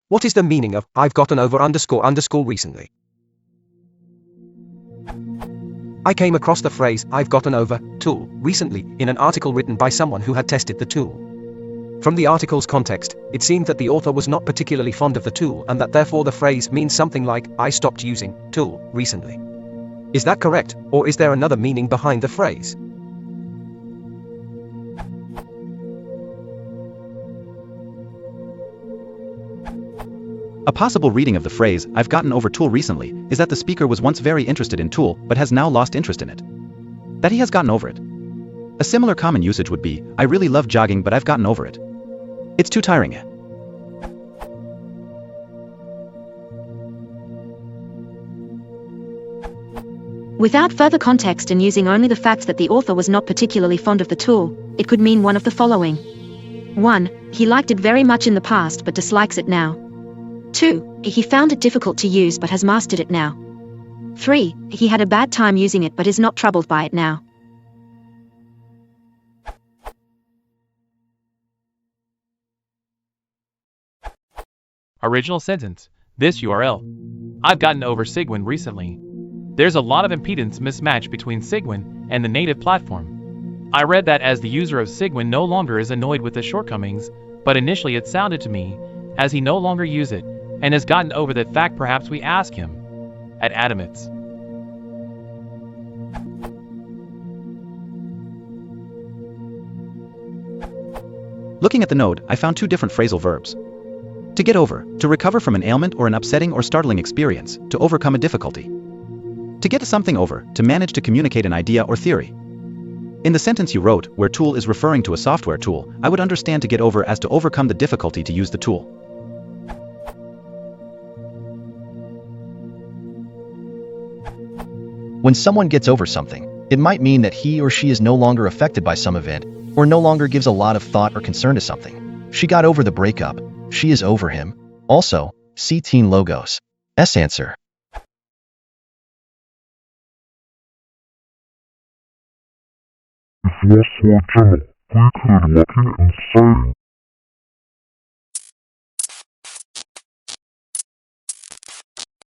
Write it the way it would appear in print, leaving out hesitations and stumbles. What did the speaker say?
What is the meaning of I've gotten over __ recently? I came across the phrase I've gotten over tool recently in an article written by someone who had tested the tool. From the article's context, it seemed that the author was not particularly fond of the tool and that therefore the phrase means something like I stopped using tool recently. Is that correct, or is there another meaning behind the phrase? A possible reading of the phrase, I've gotten over tool recently, is that the speaker was once very interested in tool but has now lost interest in it. That he has gotten over it. A similar common usage would be, I really love jogging but I've gotten over it. It's too tiring. Without further context and using only the fact that the author was not particularly fond of the tool, it could mean one of the following. 1. He liked it very much in the past but dislikes it now. 2. He found it difficult to use but has mastered it now. 3. He had a bad time using it but is not troubled by it now. Original sentence. This URL. I've gotten over Sigwin recently. There's a lot of impedance mismatch between Sigwin and the native platform. I read that as the user of Sigwin no longer is annoyed with the shortcomings, but initially it sounded to me as he no longer use it and has gotten over that fact. Perhaps we ask him at Adamitz. Looking at the node, I found two different phrasal verbs. To get over, to recover from an ailment or an upsetting or startling experience, to overcome a difficulty. To get something over, to manage to communicate an idea or theory. In the sentence you wrote, where tool is referring to a software tool, I would understand to get over as to overcome the difficulty to use the tool. When someone gets over something, it might mean that he or she is no longer affected by some event, or no longer gives a lot of thought or concern to something. She got over the breakup. She is over him. Also, see Teen Logos. S answer. If you want to watch channel, click the like and share.